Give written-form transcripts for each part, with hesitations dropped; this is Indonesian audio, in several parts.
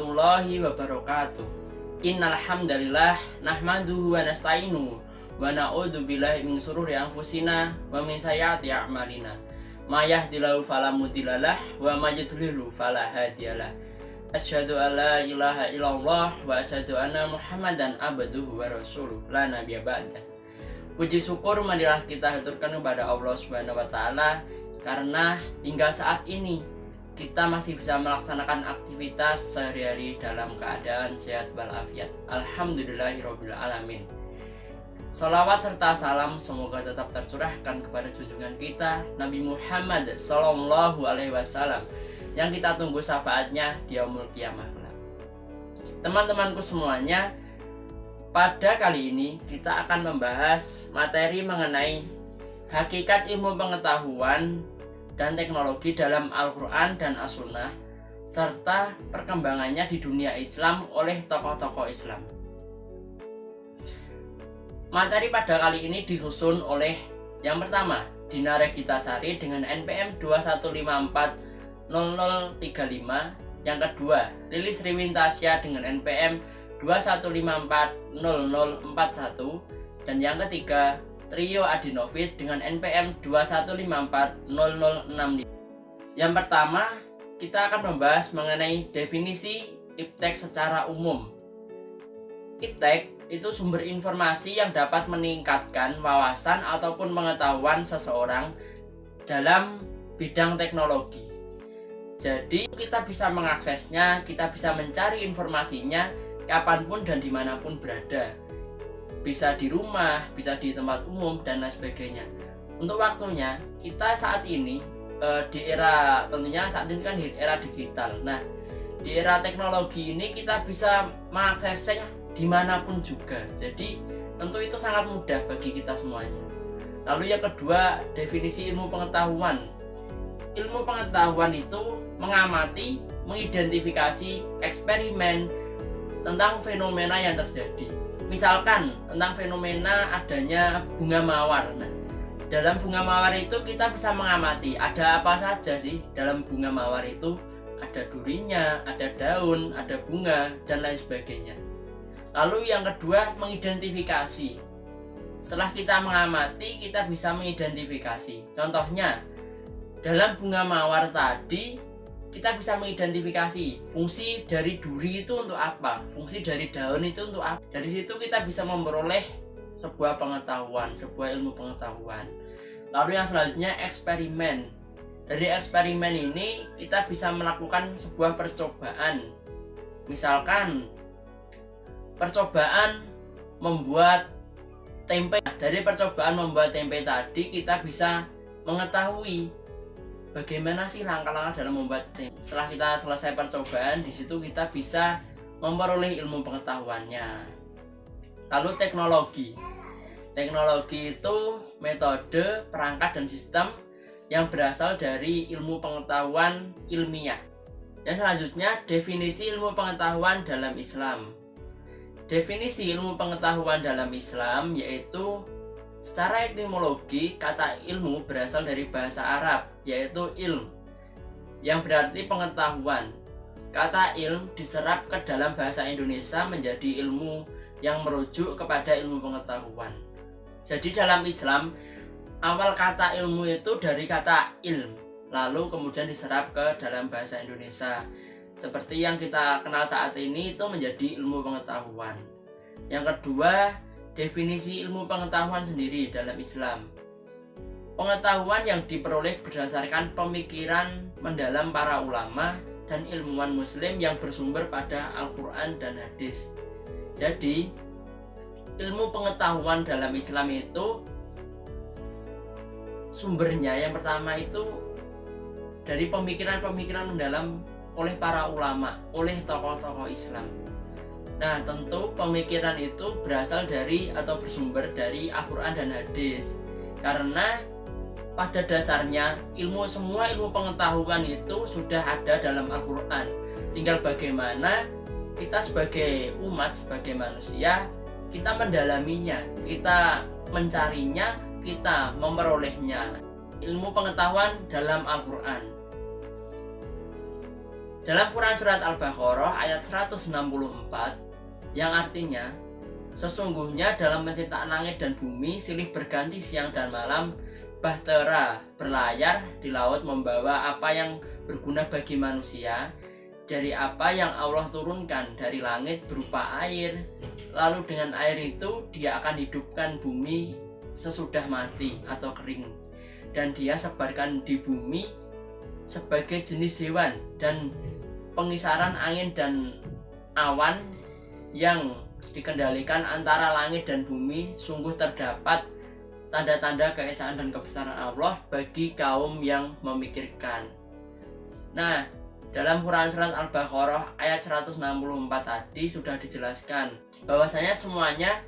warahmatullahi wabarakatuh. Innal hamdalillah nahmaduhu wa nasta'inu wa na'udzu billahi min shururi anfusina wa min sayyiati a'malina. May yahdihillahu fala mudhillalah wa may yudhlilhu fala hadiyalah. Asyhadu an la ilaha illallah wa asyhadu anna Muhammadan abduhu wa rasuluh la nabiyya ba'da. Puji syukur marilah kita haturkan kepada Allah Subhanahu wa taala karena hingga saat ini kita masih bisa melaksanakan aktivitas sehari-hari dalam keadaan sehat walafiat. Alhamdulillahirabbil alamin. Salawat serta salam semoga tetap tercurahkan kepada junjungan kita Nabi Muhammad sallallahu alaihi wasallam yang kita tunggu syafaatnya di yaumul qiyamah. Teman-temanku semuanya, pada kali ini kita akan membahas materi mengenai hakikat ilmu pengetahuan dan teknologi dalam Al-Quran dan As-Sunnah serta perkembangannya di dunia Islam oleh tokoh-tokoh Islam. Materi pada kali ini disusun oleh yang pertama Dina Regitasari dengan NPM 21540035, yang kedua Lilis Riwintasya dengan NPM 21540041, dan yang ketiga Trio Adinovid dengan NPM 21540065. Yang pertama, kita akan membahas mengenai definisi iptek secara umum. Iptek itu sumber informasi yang dapat meningkatkan wawasan ataupun pengetahuan seseorang dalam bidang teknologi. Jadi kita bisa mengaksesnya, kita bisa mencari informasinya kapanpun dan dimanapun berada. Bisa di rumah, bisa di tempat umum, dan lain sebagainya. Untuk waktunya, kita saat ini di era, tentunya saat ini kan di era digital. Nah, di era teknologi ini kita bisa mengaksesnya dimanapun juga. Jadi tentu itu sangat mudah bagi kita semuanya. Lalu yang kedua, definisi ilmu pengetahuan. Ilmu pengetahuan itu mengamati, mengidentifikasi, eksperimen tentang fenomena yang terjadi. Misalkan tentang fenomena adanya bunga mawar. Nah, dalam bunga mawar itu kita bisa mengamati ada apa saja sih dalam bunga mawar itu. Ada durinya, ada daun, ada bunga, dan lain sebagainya. Lalu yang kedua, mengidentifikasi. Setelah kita mengamati, kita bisa mengidentifikasi. Contohnya, dalam bunga mawar tadi kita bisa mengidentifikasi fungsi dari duri itu untuk apa, fungsi dari daun itu untuk apa. Dari situ kita bisa memperoleh sebuah pengetahuan, sebuah ilmu pengetahuan. Lalu yang selanjutnya, eksperimen. Dari eksperimen ini kita bisa melakukan sebuah percobaan. Misalkan percobaan membuat tempe. Dari percobaan membuat tempe tadi kita bisa mengetahui bagaimana sih langkah-langkah dalam membuat tempe. Setelah kita selesai percobaan, di situ kita bisa memperoleh ilmu pengetahuannya. Lalu teknologi. Teknologi itu metode, perangkat, dan sistem yang berasal dari ilmu pengetahuan ilmiah. Yang selanjutnya, definisi ilmu pengetahuan dalam Islam. Definisi ilmu pengetahuan dalam Islam yaitu secara etimologi, kata ilmu berasal dari bahasa Arab, yaitu ilm, yang berarti pengetahuan. Kata ilm diserap ke dalam bahasa Indonesia menjadi ilmu yang merujuk kepada ilmu pengetahuan. Jadi dalam Islam, awal kata ilmu itu dari kata ilm, lalu kemudian diserap ke dalam bahasa Indonesia. Seperti yang kita kenal saat ini itu menjadi ilmu pengetahuan. Yang kedua, definisi ilmu pengetahuan sendiri dalam Islam. Pengetahuan yang diperoleh berdasarkan pemikiran mendalam para ulama dan ilmuwan muslim yang bersumber pada Al-Quran dan hadis. Jadi, ilmu pengetahuan dalam Islam itu sumbernya yang pertama itu dari pemikiran-pemikiran mendalam oleh para ulama, oleh tokoh-tokoh Islam. Nah, tentu pemikiran itu berasal dari atau bersumber dari Al-Quran dan hadis. Karena pada dasarnya semua ilmu pengetahuan itu sudah ada dalam Al-Quran. Tinggal bagaimana kita sebagai umat, sebagai manusia, kita mendalaminya, kita mencarinya, kita memperolehnya. Ilmu pengetahuan dalam Al-Quran. Dalam Quran Surat Al-Baqarah ayat 164, yang artinya, sesungguhnya dalam penciptaan langit dan bumi silih berganti siang dan malam, bahtera berlayar di laut membawa apa yang berguna bagi manusia dari apa yang Allah turunkan dari langit berupa air. Lalu dengan air itu dia akan hidupkan bumi sesudah mati atau kering, dan dia sebarkan di bumi sebagai jenis hewan dan pengisaran angin dan awan yang dikendalikan antara langit dan bumi. Sungguh terdapat tanda-tanda keesaan dan kebesaran Allah bagi kaum yang memikirkan. Nah, dalam Quran Surat Al-Baqarah ayat 164 tadi sudah dijelaskan bahwasanya semuanya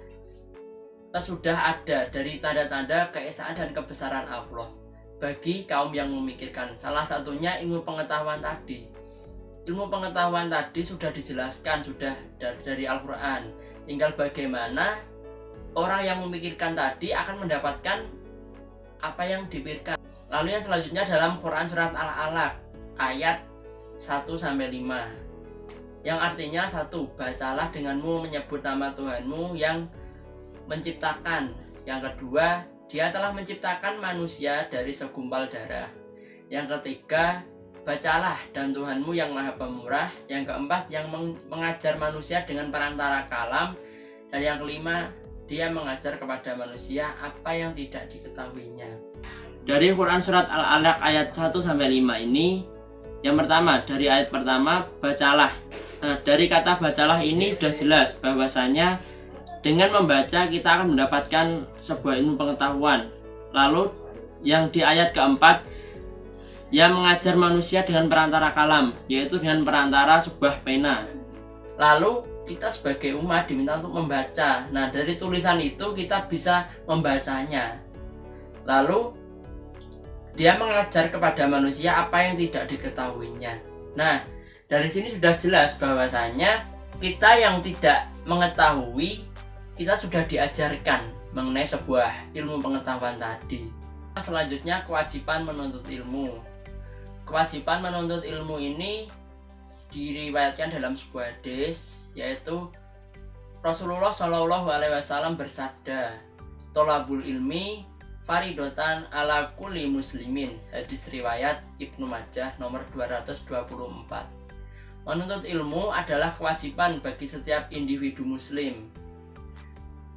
sudah ada dari tanda-tanda keesaan dan kebesaran Allah bagi kaum yang memikirkan. Salah satunya ilmu pengetahuan tadi. Ilmu pengetahuan tadi sudah dijelaskan sudah dari Al-Quran. Tinggal bagaimana orang yang memikirkan tadi akan mendapatkan apa yang dipikirkan. Lalu yang selanjutnya dalam Quran Surat Al-Alaq ayat 1-5, yang artinya 1. Bacalah denganmu menyebut nama Tuhanmu yang menciptakan. Yang kedua, dia telah menciptakan manusia dari segumpal darah. Yang ketiga, bacalah dan Tuhanmu yang maha pemurah. Yang keempat, yang mengajar manusia dengan perantara kalam. Dan yang kelima, dia mengajar kepada manusia apa yang tidak diketahuinya. Dari Quran Surat Al-Alaq ayat 1-5 ini, yang pertama, dari ayat pertama, bacalah. Nah, dari kata bacalah ini sudah jelas bahwasanya dengan membaca kita akan mendapatkan sebuah ilmu pengetahuan. Lalu yang di ayat keempat, yang mengajar manusia dengan perantara kalam, yaitu dengan perantara sebuah pena. Lalu kita sebagai umat diminta untuk membaca. Nah, dari tulisan itu kita bisa membacanya. Lalu dia mengajar kepada manusia apa yang tidak diketahuinya. Nah, dari sini sudah jelas bahwasanya kita yang tidak mengetahui, kita sudah diajarkan mengenai sebuah ilmu pengetahuan tadi. Selanjutnya, kewajiban menuntut ilmu. Kewajiban menuntut ilmu ini diriwayatkan dalam sebuah hadis, yaitu Rasulullah SAW bersabda, "Tolabul ilmi faridotan ala kulli muslimin." Hadis riwayat Ibnu Majah nomor 224. Menuntut ilmu adalah kewajiban bagi setiap individu muslim.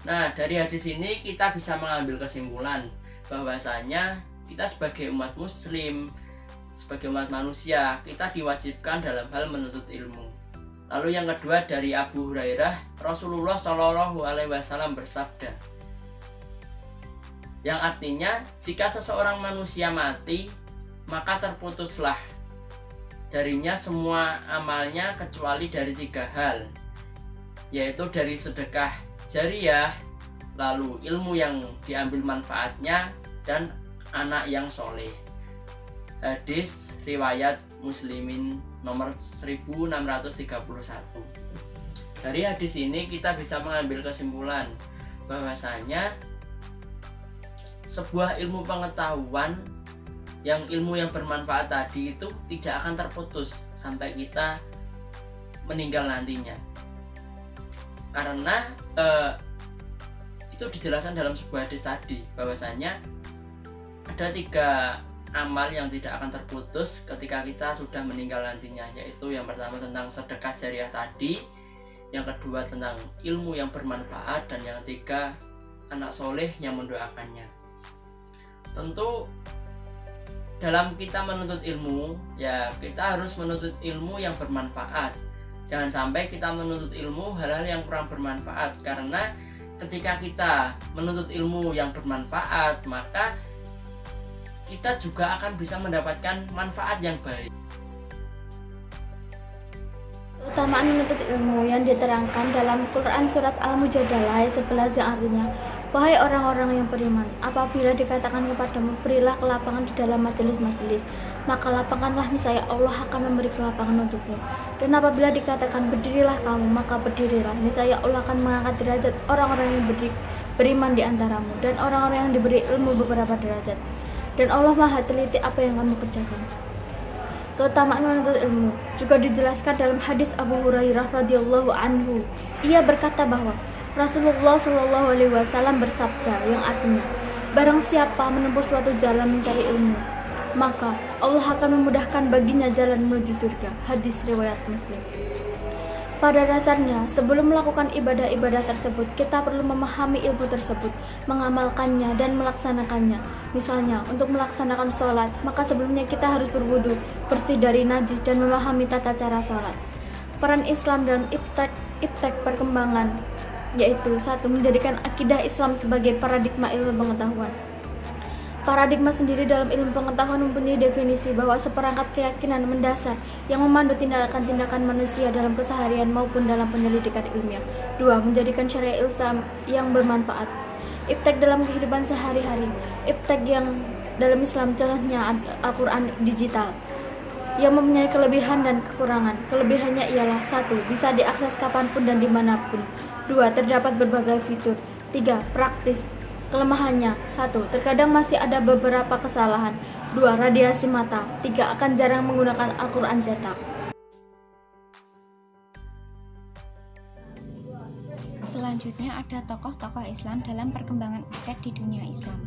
Nah, dari hadis ini kita bisa mengambil kesimpulan bahwasanya kita sebagai umat muslim, sebagai umat manusia, kita diwajibkan dalam hal menuntut ilmu. Lalu yang kedua, dari Abu Hurairah, Rasulullah SAW bersabda, yang artinya jika seseorang manusia mati, maka terputuslah darinya semua amalnya kecuali dari 3 hal, yaitu dari sedekah jariyah, lalu ilmu yang diambil manfaatnya, dan anak yang soleh. Hadis riwayat Muslimin nomor 1631. Dari hadis ini kita bisa mengambil kesimpulan bahwasanya sebuah ilmu pengetahuan, ilmu yang bermanfaat tadi itu tidak akan terputus sampai kita meninggal nantinya. Karena itu dijelaskan dalam sebuah hadis tadi bahwasanya ada 3 amal yang tidak akan terputus ketika kita sudah meninggal nantinya, yaitu yang pertama tentang sedekah jariyah tadi, yang kedua tentang ilmu yang bermanfaat, dan yang ketiga anak soleh yang mendoakannya. Tentu dalam kita menuntut ilmu, ya kita harus menuntut ilmu yang bermanfaat. Jangan sampai kita menuntut ilmu hal-hal yang kurang bermanfaat, karena ketika kita menuntut ilmu yang bermanfaat, maka kita juga akan bisa mendapatkan manfaat yang baik. Keutamaan menuntut ilmu yang diterangkan dalam Quran Surat Al-Mujadalah ayat 11 yang artinya, "Wahai orang-orang yang beriman, apabila dikatakan kepadamu, berilah kelapangan di dalam majelis-majelis, maka lapangkanlah, niscaya Allah akan memberi kelapangan untukmu. Dan apabila dikatakan berdirilah kamu, maka berdirilah, niscaya Allah akan mengangkat derajat orang-orang yang beriman di antaramu, dan orang-orang yang diberi ilmu beberapa derajat. Dan Allah maha teliti apa yang kamu kerjakan." Keutamaan menuntut ilmu juga dijelaskan dalam hadis Abu Hurairah radhiyallahu anhu. Ia berkata bahwa Rasulullah Shallallahu alaihi wasallam bersabda yang artinya, barang siapa menempuh suatu jalan mencari ilmu, maka Allah akan memudahkan baginya jalan menuju surga. Hadis riwayat Muslim. Pada dasarnya, sebelum melakukan ibadah-ibadah tersebut, kita perlu memahami ilmu tersebut, mengamalkannya, dan melaksanakannya. Misalnya, untuk melaksanakan sholat, maka sebelumnya kita harus berwudu, bersih dari najis, dan memahami tata cara sholat. Peran Islam dalam iptek perkembangan, yaitu 1. Menjadikan akidah Islam sebagai paradigma ilmu pengetahuan. Paradigma sendiri dalam ilmu pengetahuan mempunyai definisi bahwa seperangkat keyakinan mendasar yang memandu tindakan-tindakan manusia dalam keseharian maupun dalam penyelidikan ilmiah. 2. Menjadikan syariat Islam yang bermanfaat. Iptek dalam kehidupan sehari-hari. Iptek yang dalam Islam contohnya Al-Quran digital yang mempunyai kelebihan dan kekurangan. Kelebihannya ialah 1. Bisa diakses kapanpun dan dimanapun. 2. Terdapat berbagai fitur. 3. Praktis. Kelemahannya 1. Terkadang masih ada beberapa kesalahan. 2. Radiasi mata. 3. Akan jarang menggunakan Al-Quran cetak. Selanjutnya ada tokoh-tokoh Islam dalam perkembangan iptek di dunia Islam.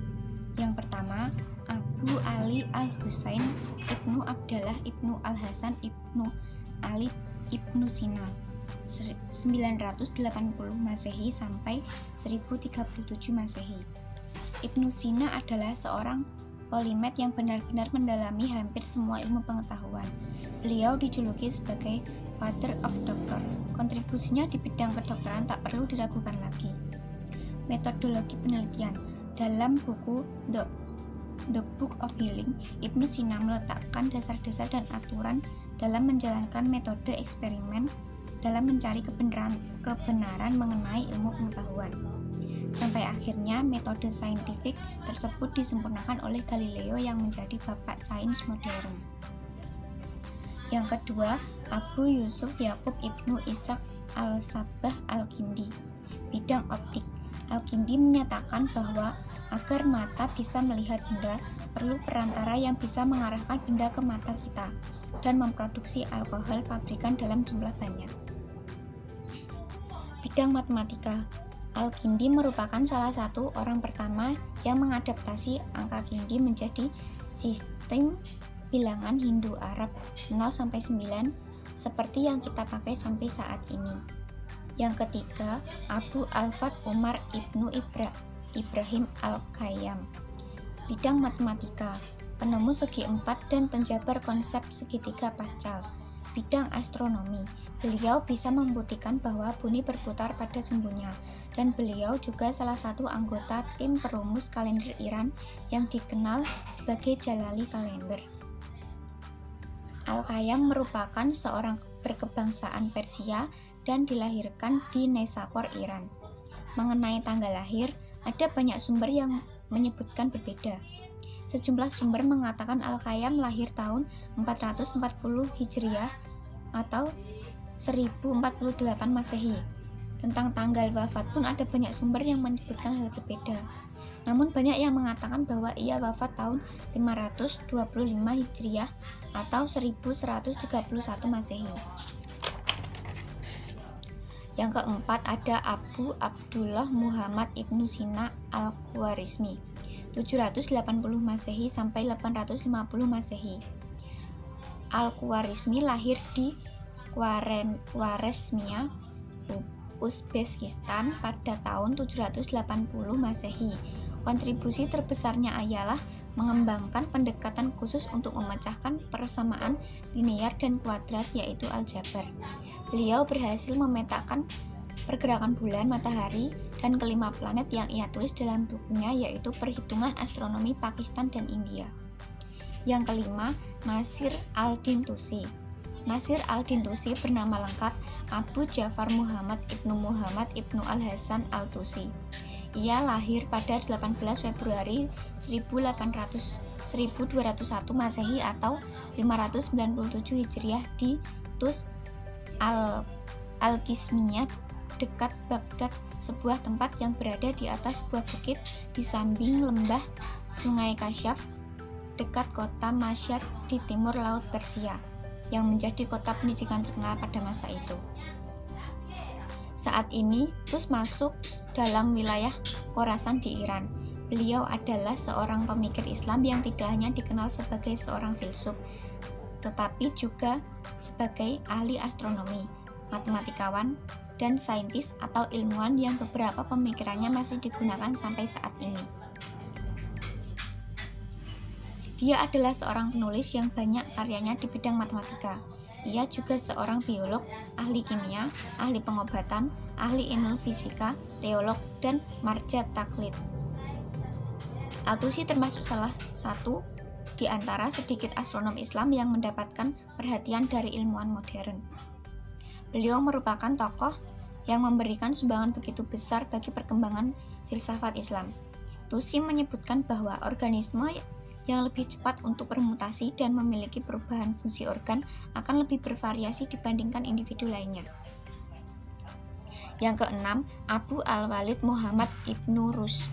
Yang pertama, Abu Ali Al-Husain Ibnu Abdallah Ibnu Al-Hasan Ibnu Ali Ibnu Sina 980 Masehi sampai 1037 Masehi. Ibnu Sina adalah seorang polimet yang benar-benar mendalami hampir semua ilmu pengetahuan. Beliau dijuluki sebagai Father of Doctor. Kontribusinya di bidang kedokteran tak perlu diragukan lagi. Metodologi penelitian. Dalam buku The Book of Healing, Ibnu Sina meletakkan dasar-dasar dan aturan dalam menjalankan metode eksperimen dalam mencari kebenaran mengenai ilmu pengetahuan. Sampai akhirnya metode saintifik tersebut disempurnakan oleh Galileo yang menjadi bapak sains modern. Yang kedua, Abu Yusuf Yakub Ibnu Ishaq Al-Sabbah Al-Kindi. Bidang optik. Al-Kindi menyatakan bahwa agar mata bisa melihat benda, perlu perantara yang bisa mengarahkan benda ke mata kita dan memproduksi alkohol pabrikan dalam jumlah banyak. Bidang matematika. Al-Kindi merupakan salah satu orang pertama yang mengadaptasi angka Kindi menjadi sistem bilangan Hindu-Arab 0-9 seperti yang kita pakai sampai saat ini. Yang ketiga, Abu Al-Fat Umar Ibnu Ibrahim Al-Khayyam. Bidang matematika, penemu segi empat dan penjabar konsep segitiga pascal. Bidang astronomi, beliau bisa membuktikan bahwa bumi berputar pada sumbunya, dan beliau juga salah satu anggota tim perumus kalender Iran yang dikenal sebagai Jalali kalender. Al-Khayyam merupakan seorang berkebangsaan Persia dan dilahirkan di Neysapor, Iran. Mengenai tanggal lahir, ada banyak sumber yang menyebutkan berbeda. Sejumlah sumber mengatakan Al-Khayyam lahir tahun 440 Hijriah atau 1048 Masehi. Tentang tanggal wafat pun ada banyak sumber yang menyebutkan hal berbeda. Namun banyak yang mengatakan bahwa ia wafat tahun 525 Hijriah atau 1131 Masehi. Yang keempat ada Abu Abdullah Muhammad Ibnu Sina Al-Khwarizmi 780 Masehi sampai 850 Masehi. Al-Khwarizmi lahir di Khwarezmia, Uzbekistan pada tahun 780 Masehi. Kontribusi terbesarnya ialah mengembangkan pendekatan khusus untuk memecahkan persamaan linear dan kuadrat, yaitu aljabar. Beliau berhasil memetakan pergerakan bulan, matahari, dan kelima planet yang ia tulis dalam bukunya, yaitu Perhitungan Astronomi Pakistan dan India. Yang kelima, Nasir al-Din Tusi. Nasir al-Din Tusi bernama lengkap Abu Ja'far Muhammad Ibnu Al-Hasan Al-Tusi. Ia lahir pada 18 Februari 1201 Masehi atau 597 Hijriah di Tus Al-Qismiyah dekat Baghdad, sebuah tempat yang berada di atas sebuah bukit di samping lembah Sungai Kasyaf. dekat kota Masyhad di timur Laut Persia, yang menjadi kota pendidikan terkenal pada masa itu. Saat ini, Rus masuk dalam wilayah Khorasan di Iran. Beliau adalah seorang pemikir Islam yang tidak hanya dikenal sebagai seorang filsuf, tetapi juga sebagai ahli astronomi, matematikawan, dan saintis atau ilmuwan yang beberapa pemikirannya masih digunakan sampai saat ini. Dia adalah seorang penulis yang banyak karyanya di bidang matematika. Ia juga seorang biolog, ahli kimia, ahli pengobatan, ahli ilmu fisika, teolog, dan marja taklid. Al-Tusi termasuk salah satu di antara sedikit astronom Islam yang mendapatkan perhatian dari ilmuwan modern. Beliau merupakan tokoh yang memberikan sumbangan begitu besar bagi perkembangan filsafat Islam. Tusi menyebutkan bahwa organisme yang lebih cepat untuk bermutasi dan memiliki perubahan fungsi organ akan lebih bervariasi dibandingkan individu lainnya. Yang keenam, Abu Al-Walid Muhammad Ibnu Rus.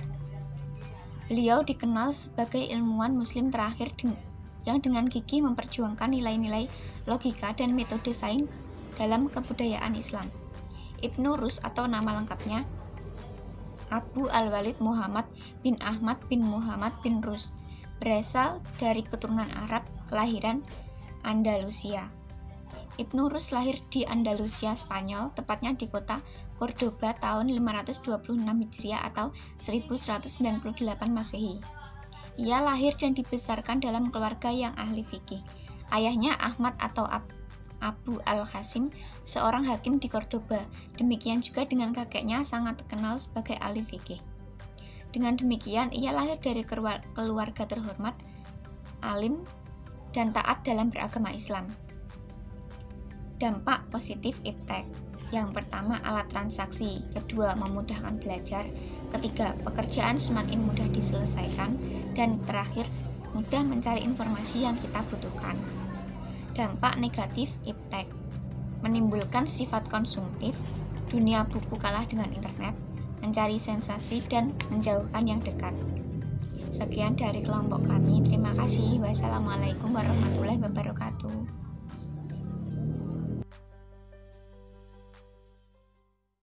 Beliau dikenal sebagai ilmuwan muslim terakhir yang dengan gigih memperjuangkan nilai-nilai logika dan metode sains dalam kebudayaan Islam. Ibnu Rus atau nama lengkapnya Abu Al-Walid Muhammad bin Ahmad bin Muhammad bin Rus, berasal dari keturunan Arab kelahiran Andalusia. Ibnu Rus lahir di Andalusia, Spanyol, tepatnya di kota Cordoba tahun 526 Hijriah atau 1198 Masehi. Ia lahir dan dibesarkan dalam keluarga yang ahli fikih. Ayahnya Ahmad atau Abu Al-Qasim, seorang hakim di Cordoba. Demikian juga dengan kakeknya sangat terkenal sebagai ahli fikih. Dengan demikian, ia lahir dari keluarga terhormat, alim, dan taat dalam beragama Islam. Dampak positif iptek. Yang pertama, alat transaksi. Kedua, memudahkan belajar. Ketiga, pekerjaan semakin mudah diselesaikan. Dan terakhir, mudah mencari informasi yang kita butuhkan. Dampak negatif iptek. Menimbulkan sifat konsumtif, dunia buku kalah dengan internet, mencari sensasi dan menjauhkan yang dekat. Sekian dari kelompok kami. Terima kasih. Wassalamualaikum warahmatullahi wabarakatuh.